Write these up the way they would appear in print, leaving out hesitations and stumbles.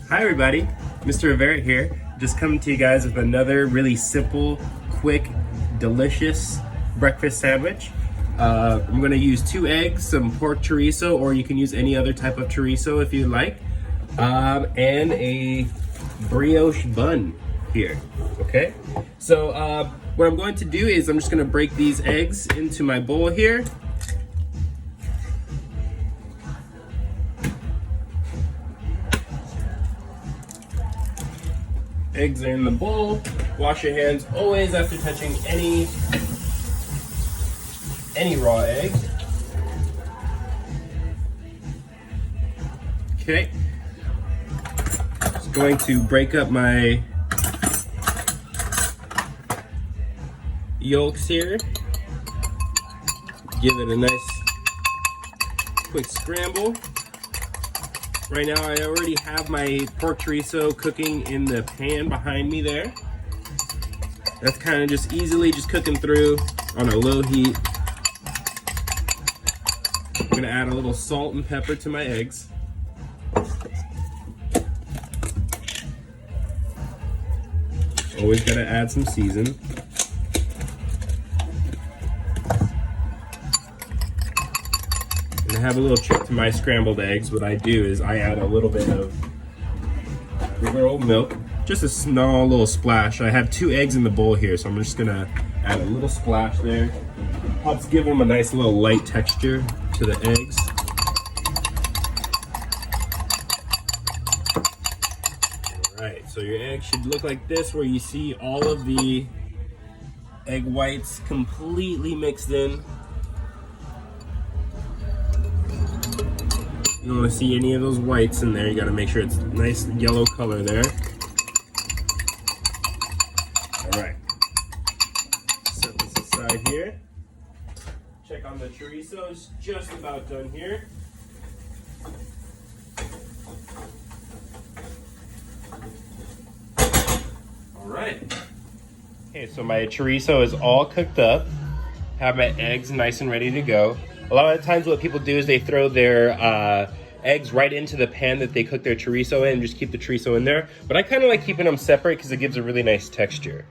Hi everybody, Mr. Rivera here. Just coming to you guys with another really simple, quick, delicious breakfast sandwich. I'm gonna use 2 eggs, some pork chorizo, or you can use any other type of chorizo if you like, and a brioche bun here, okay? So what I'm going to do is I'm just gonna break these eggs into my bowl here. Eggs are in the bowl. Wash your hands always after touching any raw egg. Okay. Just going to break up my yolks here. Give it a nice quick scramble. Right now I already have my pork chorizo cooking in the pan behind me there. That's kind of just easily just cooking through on a low heat. I'm gonna add a little salt and pepper to my eggs. Always gotta add some season. And I have a little trick to my scrambled eggs. What I do is I add a little bit of regular milk, just a small little splash. I have 2 eggs in the bowl here, so I'm just gonna add a little splash there. Helps give them a nice little light texture to the eggs. All right, so your egg should look like this, where you see all of the egg whites completely mixed in. You don't want to see any of those whites in there. You got to make sure it's nice yellow color there. All right. Set this aside here. Check on the chorizo. It's just about done here. All right. Okay, so my chorizo is all cooked up. Have my eggs nice and ready to go. A lot of times what people do is they throw their eggs right into the pan that they cook their chorizo in and just keep the chorizo in there. But I kind of like keeping them separate because it gives a really nice texture.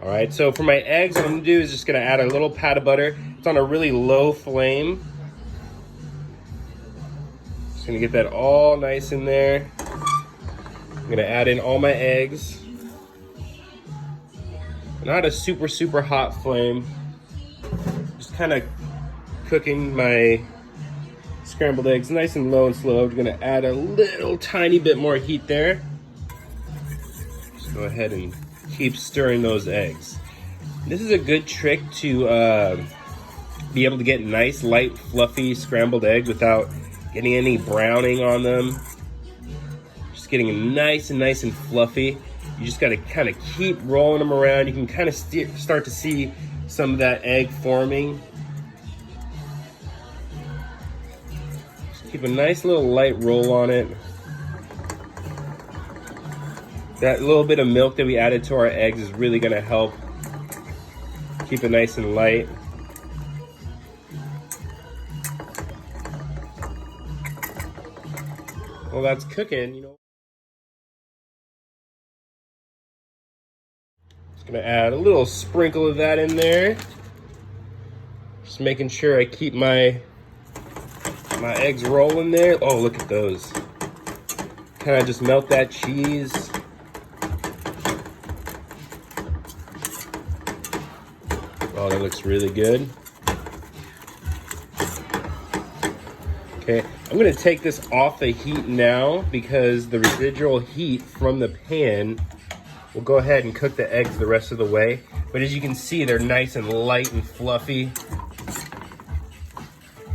All right, so for my eggs, what I'm gonna do is just gonna add a little pat of butter. It's on a really low flame. Just gonna get that all nice in there. I'm gonna add in all my eggs. Not a super hot flame. Just kind of cooking my scrambled eggs nice and low and slow. I'm gonna add a little tiny bit more heat there. Just go ahead and keep stirring those eggs. This is a good trick to be able to get nice, light, fluffy scrambled eggs without getting any browning on them. Just getting nice and fluffy. You just gotta kind of keep rolling them around. You can kind of start to see some of that egg forming. Keep a nice little light roll on it. That little bit of milk that we added to our eggs is really gonna help keep it nice and light. Well, that's cooking, you know. Just gonna add a little sprinkle of that in there. Just making sure I keep my eggs rolling there. Oh, look at those. Kind of just melt that cheese. Oh, that looks really good. Okay, I'm gonna take this off the heat now because the residual heat from the pan will go ahead and cook the eggs the rest of the way. But as you can see, they're nice and light and fluffy.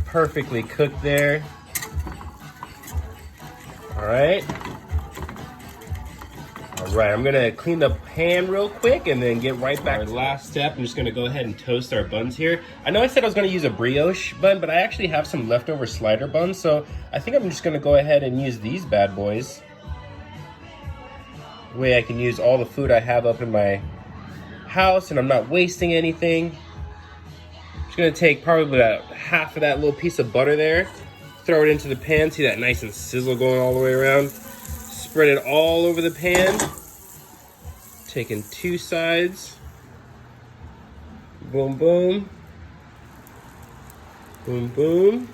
Perfectly cooked there. All right, I'm gonna clean the pan real quick and then get right back. Our last step, I'm just gonna go ahead and toast our buns here. I know I said I was gonna use a brioche bun, but I actually have some leftover slider buns, so I think I'm just gonna go ahead and use these bad boys. That way I can use all the food I have up in my house and I'm not wasting anything. Just gonna take probably about half of that little piece of butter there, throw it into the pan, see that nice and sizzle going all the way around. Spread it all over the pan. Taking 2 sides. Boom, boom. Boom, boom.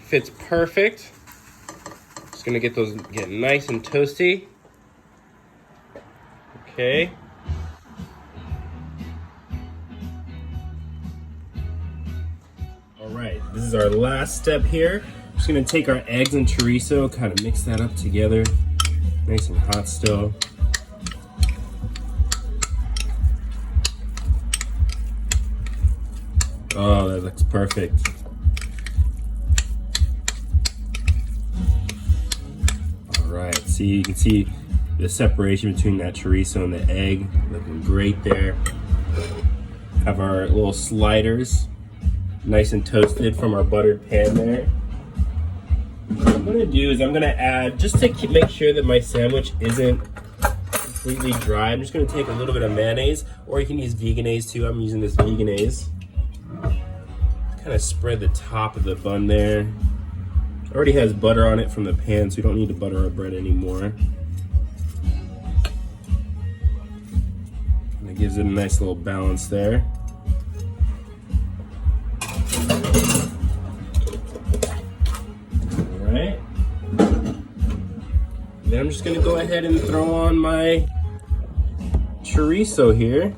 Fits perfect. Just gonna get those getting nice and toasty. Okay. All right, this is our last step here. Just gonna take our eggs and chorizo, kind of mix that up together. Nice and hot still. Oh, that looks perfect. All right, see, you can see the separation between that chorizo and the egg. Looking great there. Have our little sliders nice and toasted from our buttered pan there. What I'm gonna do is I'm gonna add, just to make sure that my sandwich isn't completely dry, I'm just gonna take a little bit of mayonnaise, or you can use Veganaise too. I'm using this Veganaise. Kind of spread the top of the bun there. It already has butter on it from the pan, so you don't need to butter our bread anymore. And it gives it a nice little balance there. Alright. Then I'm just gonna go ahead and throw on my chorizo here.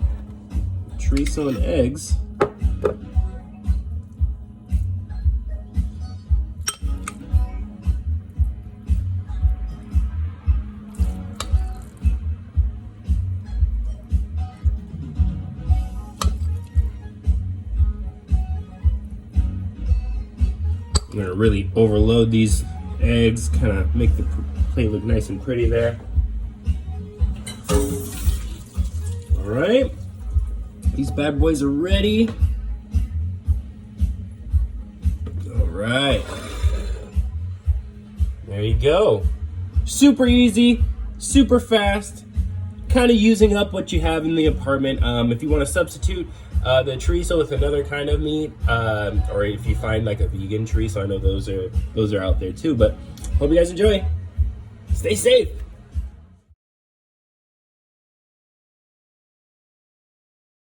Chorizo and eggs. I'm gonna really overload these eggs, kind of make the plate look nice and pretty there. All right, these bad boys are ready. All right, there you go. Super easy, super fast, kind of using up what you have in the apartment. If you want to substitute the chorizo with another kind of meat, or if you find like a vegan chorizo, I know those are out there too. But hope you guys enjoy. Stay safe.